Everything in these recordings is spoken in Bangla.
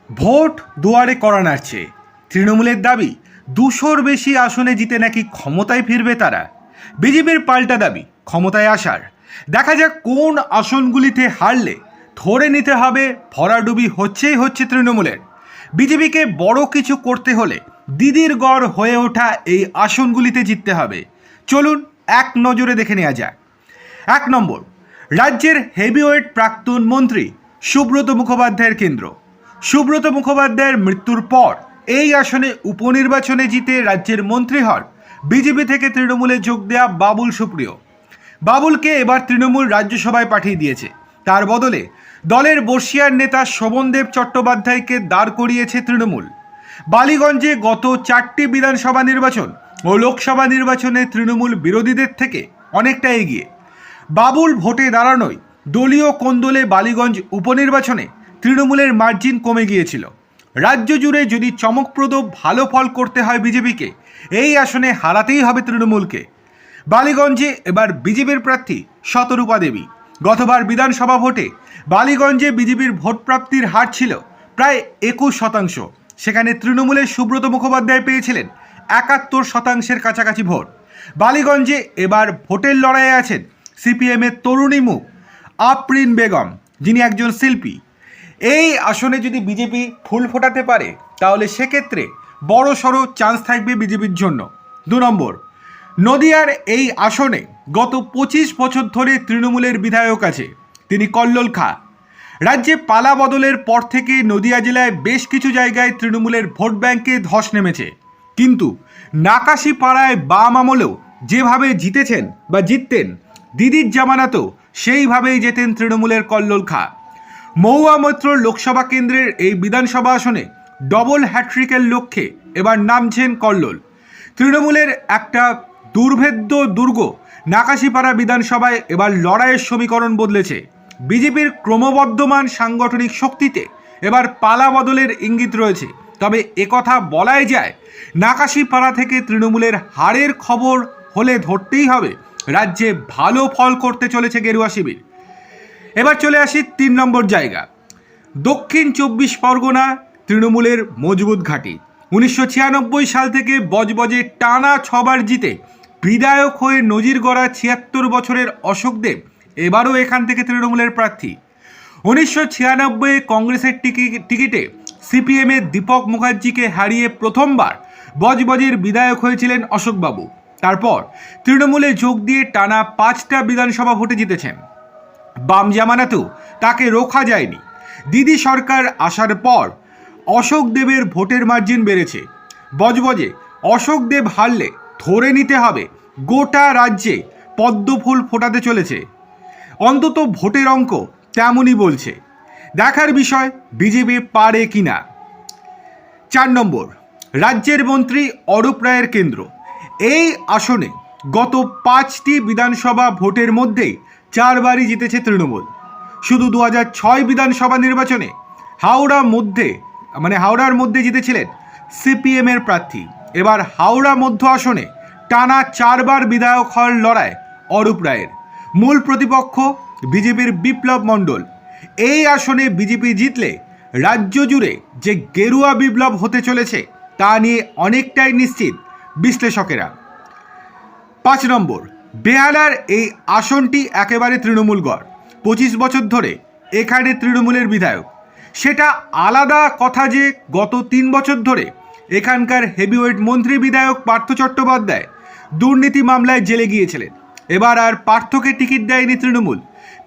ভোট দুয়ারে কড়া নাড়ছে। তৃণমূলের দাবি 200-র বেশি আসনে জিতে নাকি ক্ষমতায় ফিরবে তারা। বিজেপির পাল্টা দাবি ক্ষমতায় আসার। দেখা যাক কোন আসনগুলিতে হারলে ধরে নিতে হবে ভরাডুবি হচ্ছে তৃণমূলের। বিজেপিকে বড় কিছু করতে হলে দিদির গড় হয়ে ওঠা এই আসনগুলিতে জিততে হবে। চলুন এক নজরে দেখে নেওয়া যাক। 1 নম্বর, রাজ্যের হেভিওয়েট প্রাক্তন মন্ত্রী সুব্রত মুখোপাধ্যায়ের কেন্দ্র। সুব্রত মুখোপাধ্যায়ের মৃত্যুর পর এই আসনে উপনির্বাচনে জিতে রাজ্যের মন্ত্রী হন বিজেপি থেকে তৃণমূলে যোগ দেয়া বাবুল সুপ্রিয়। বাবুলকে এবার তৃণমূল রাজ্যসভায় পাঠিয়ে দিয়েছে। তার বদলে দলের বর্ষিয়ার নেতা শোভনদেব চট্টোপাধ্যায়কে দাঁড় করিয়েছে তৃণমূল। বালিগঞ্জে গত 4টি বিধানসভা নির্বাচন ও লোকসভা নির্বাচনে তৃণমূল বিরোধীদের থেকে অনেকটা এগিয়ে। বাবুল ভোটে দাঁড়ানোয় দলীয় কোন্দলে বালিগঞ্জ উপনির্বাচনে তৃণমূলের মার্জিন কমে গিয়েছিল। রাজ্য জুড়ে যদি চমকপ্রদ ভালো ফল করতে হয় বিজেপিকে, এই আসনে হারাতেই হবে তৃণমূলকে। বালিগঞ্জে এবার বিজেপির প্রার্থী শতরূপা দেবী। গতবার বিধানসভা ভোটে বালিগঞ্জে বিজেপির ভোট প্রাপ্তির হার ছিল প্রায় 21%। সেখানে তৃণমূলের সুব্রত মুখোপাধ্যায় পেয়েছিলেন 71% কাছাকাছি ভোট। বালিগঞ্জে এবার ভোটের লড়াইয়ে আছেন সিপিএমের তরুণী মুখ আফরিন বেগম, যিনি একজন শিল্পী। এই আসনে যদি বিজেপি ফুল ফোটাতে পারে তাহলে সেক্ষেত্রে বড় সড়ো চান্স থাকবে বিজেপির জন্য। 2 নম্বর, নদিয়ার এই আসনে গত 25 বছর ধরে তৃণমূলের বিধায়ক আছে, তিনি কল্লোল খাঁ। রাজ্যে পালা বদলের পর থেকে নদিয়া জেলায় বেশ কিছু জায়গায় তৃণমূলের ভোট ব্যাংকে ধস নেমেছে, কিন্তু নাকাশি পাড়ায় বাম আমলেও যেভাবে জিতেছেন বা জিততেন দিদির জামানাতেও সেইভাবেই যেতেন তৃণমূলের কল্লোল খাঁ। মহুয়া মৈত্র লোকসভা কেন্দ্রের এই বিধানসভা আসনে ডবল হ্যাট্রিকের লক্ষ্যে এবার নামছেন কল্লোল। তৃণমূলের একটা দুর্ভেদ্য দুর্গ নাকাশিপাড়া বিধানসভায় এবার লড়াইয়ের সমীকরণ বদলেছে। বিজেপির ক্রমবর্ধমান সাংগঠনিক শক্তিতে এবার পালা বদলের ইঙ্গিত রয়েছে। তবে একথা বলাই যায়, নাকাশিপাড়া থেকে তৃণমূলের হারের খবর হলে ধরতেই হবে রাজ্যে ভালো ফল করতে চলেছে গেরুয়া শিবির। এবার চলে আসি 3 নম্বর জায়গা, দক্ষিণ 24 পরগনা তৃণমূলের মজবুত ঘাঁটি। 1996 সাল থেকে বজবজে টানা 6 বার জিতে বিধায়ক হয়ে নজির গড়া 76 বছরের অশোক দেব এবারও এখান থেকে তৃণমূলের প্রার্থী। 1996 কংগ্রেসের টিকিটে সিপিএমের দীপক মুখার্জিকে হারিয়ে প্রথমবার বজবজের বিধায়ক হয়েছিলেন অশোকবাবু। তারপর তৃণমূলে যোগ দিয়ে টানা 5টা বিধানসভা ভোটে জিতেছেন। বাম জামানাতেও তাকে রোখা যায়নি। দিদি সরকার আসার পর অশোক দেবের ভোটের মার্জিন বেড়েছে। বজবজে অশোক দেব হারলে ধরে নিতে হবে গোটা রাজ্যে পদ্মফুল ফোটাতে চলেছে। অন্তত ভোটের অঙ্ক তেমনই বলছে। দেখার বিষয় বিজেপি পারে কিনা। 4 নম্বর, রাজ্যের মন্ত্রী অরূপ রায়ের কেন্দ্র। এই আসনে গত 5টি বিধানসভা ভোটের মধ্যেই 4 বারই জিতেছে তৃণমূল। শুধু 2006 বিধানসভা নির্বাচনে হাওড়ার মধ্যে জিতেছিলেন সিপিএমের প্রার্থী। এবার হাওড়া মধ্য আসনে টানা 4 বার বিধায়ক হওয়ার লড়াই অরূপ রায়ের। মূল প্রতিপক্ষ বিজেপির বিপ্লব মণ্ডল। এই আসনে বিজেপি জিতলে রাজ্য জুড়ে যে গেরুয়া বিপ্লব হতে চলেছে তা নিয়ে অনেকটাই নিশ্চিত বিশ্লেষকেরা। 5 নম্বর, বেহালার এই আসনটি একেবারে তৃণমূলগড়। 25 বছর ধরে এখানে তৃণমূলের বিধায়ক। সেটা আলাদা কথা যে গত 3 বছর ধরে এখানকার হেভিওয়েট মন্ত্রী বিধায়ক পার্থ চট্টোপাধ্যায় দুর্নীতি মামলায় জেলে গিয়েছিলেন। এবার আর পার্থকে টিকিট দেয়নি তৃণমূল।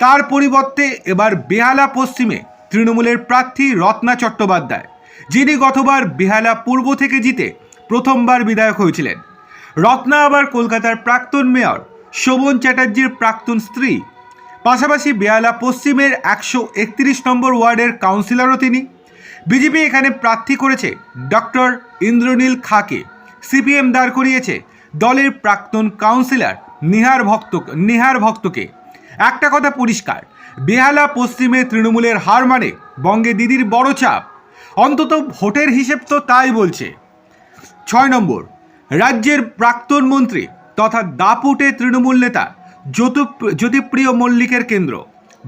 তার পরিবর্তে এবার বেহালা পশ্চিমে তৃণমূলের প্রার্থী রত্না চট্টোপাধ্যায়, যিনি গতবার বেহালা পূর্ব থেকে জিতে প্রথমবার বিধায়ক হয়েছিলেন। রত্না আবার কলকাতার প্রাক্তন মেয়র শোভন চ্যাটার্জির প্রাক্তন স্ত্রী। পাশাপাশি বেহালা পশ্চিমের 131 নম্বর ওয়ার্ডের কাউন্সিলরও তিনি। বিজেপি এখানে প্রার্থী করেছে ডক্টর ইন্দ্রনীল খাঁকে। সিপিএম দাঁড় করিয়েছে দলের প্রাক্তন কাউন্সিলর নিহার ভক্তকে। একটা কথা পরিষ্কার, বেহালা পশ্চিমে তৃণমূলের হার মানে বঙ্গে দিদির বড় চাপ। অন্তত ভোটের হিসেব তো তাই বলছে। 6 নম্বর, রাজ্যের প্রাক্তন মন্ত্রী তথা দাপুটে তৃণমূল নেতা জ্যোতিপ্রিয় মল্লিকের কেন্দ্র।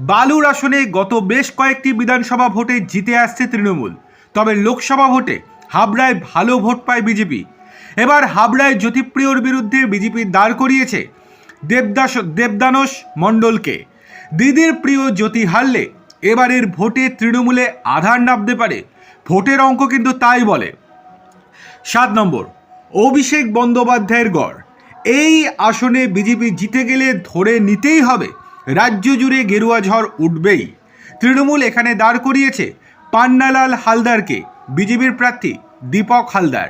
বালুর আসনে গত বেশ কয়েকটি বিধানসভা ভোটে জিতে আসছে তৃণমূল। তবে লোকসভা ভোটে হাবড়ায় ভালো ভোট পায় বিজেপি। এবার হাবড়ায় জ্যোতিপ্রিয়র বিরুদ্ধে বিজেপি দাঁড় করিয়েছে দেবদানস মণ্ডলকে। দিদির প্রিয় জ্যোতি হারলে এবারের ভোটে তৃণমূলে আধার নামতে পারে, ভোটের অঙ্ক কিন্তু তাই বলে। 7 নম্বর, অভিষেক বন্দ্যোপাধ্যায়ের গড়। এই আসনে বিজেপি জিতে গেলে ধরে নিতেই হবে রাজ্য জুড়ে গেরুয়া ঝড় উঠবেই। তৃণমূল এখানে দাঁড় করিয়েছে পান্নালাল হালদারকে, বিজেপির প্রার্থী দীপক হালদার।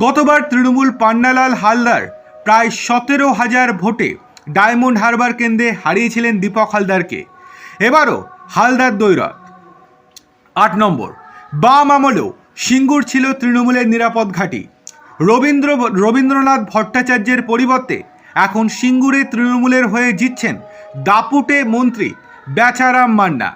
গতবার তৃণমূল পান্নালাল হালদার প্রায় 17,000 ভোটে ডায়মন্ড হারবার কেন্দ্রে হারিয়েছিলেন দীপক হালদারকে। এবারও হালদার দৈরত। 8 নম্বর, বাম আমলেও সিঙ্গুর ছিল তৃণমূলের নিরাপদ ঘাঁটি। রবীন্দ্রনাথ ভট্টাচার্যের পরিবর্তে এখন সিঙ্গুরে তৃণমূলের হয়ে জিতছেন দাপুটে মন্ত্রী বেচারাম মান্না।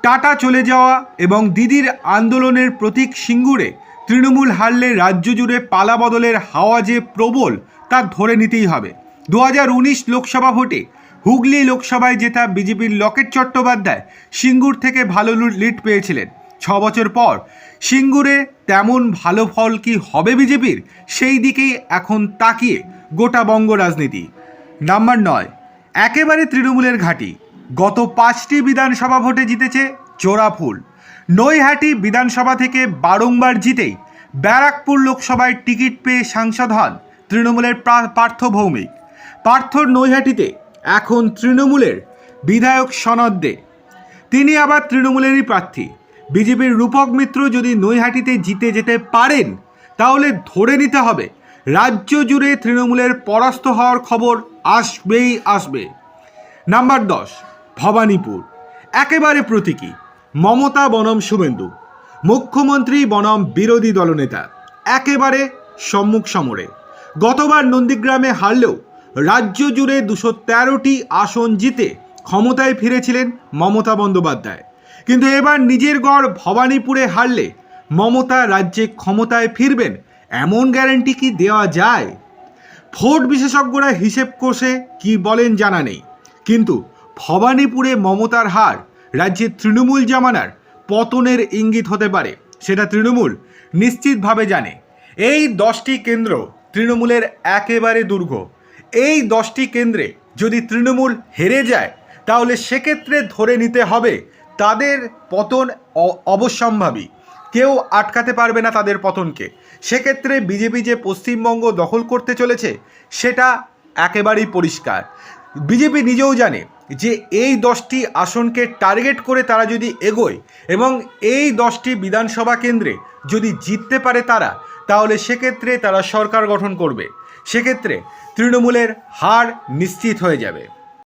টাটা চলে যাওয়া এবং দিদির আন্দোলনের প্রতীক সিঙ্গুরে তৃণমূল হারলে রাজ্য জুড়ে পালা বদলের হাওয়া যে প্রবল তা ধরে নিতেই হবে। 2019 লোকসভা ভোটে হুগলি লোকসভায় জেতা বিজেপির লকেট চট্টোপাধ্যায় সিঙ্গুর থেকে ভালো লিড পেয়েছিলেন। 6 বছর পর সিঙ্গুরে তেমন ভালো ফল কি হবে বিজেপির, সেই দিকেই এখন তাকিয়ে গোটা বঙ্গ রাজনীতি। নাম্বার 9, একেবারে তৃণমূলের ঘাঁটি। গত 5টি বিধানসভা ভোটে জিতেছে জোড়াফুল। নৈহাটি বিধানসভা থেকে বারংবার জিতেই ব্যারাকপুর লোকসভায় টিকিট পেয়ে সাংসদ হন তৃণমূলের পার্থ ভৌমিক। পার্থর নৈহাটিতে এখন তৃণমূলের বিধায়ক সনদ দে, তিনি আবার তৃণমূলেরই প্রার্থী। বিজেপির রূপক মিত্র যদি নৈহাটিতে জিতে যেতে পারেন তাহলে ধরে নিতে হবে রাজ্য জুড়ে তৃণমূলের পরাস্ত হওয়ার খবর আসবেই আসবে। নাম্বার 10, ভবানীপুর। একেবারে প্রতীকী, মমতা বনাম শুভেন্দু, মুখ্যমন্ত্রী বনাম বিরোধী দলনেতা, একেবারে সম্মুখ সমরে। গতবার নন্দীগ্রামে হারলেও রাজ্য জুড়ে 213টি আসন জিতে ক্ষমতায় ফিরেছিলেন মমতা বন্দ্যোপাধ্যায়। কিন্তু এবার নিজের গড় ভবানীপুরে হারলে মমতা রাজ্যে ক্ষমতায় ফিরবেন এমন গ্যারান্টি কি দেওয়া যায়? ভোট বিশেষজ্ঞরা হিসেব কষে কি বলেন জানা নেই, কিন্তু ভবানীপুরে মমতার হার রাজ্যে তৃণমূল জামানার পতনের ইঙ্গিত হতে পারে, সেটা তৃণমূল নিশ্চিতভাবে জানে। এই 10টি কেন্দ্র তৃণমূলের একেবারে দুর্গ। এই 10টি কেন্দ্রে যদি তৃণমূল হেরে যায় তাহলে সেক্ষেত্রে ধরে নিতে হবে তাদের পতন অবশ্যম্ভাবী, কেউ আটকাতে পারবে না তাদের পতনকে। সেক্ষেত্রে বিজেপি যে পশ্চিমবঙ্গ দখল করতে চলেছে সেটা একেবারেই পরিষ্কার। বিজেপি নিজেও জানে যে এই 10টি আসনকে টার্গেট করে তারা যদি এগোয় এবং এই 10টি বিধানসভা কেন্দ্রে যদি জিততে পারে তারা, তাহলে সেক্ষেত্রে তারা সরকার গঠন করবে। সেক্ষেত্রে তৃণমূলের হার নিশ্চিত হয়ে যাবে।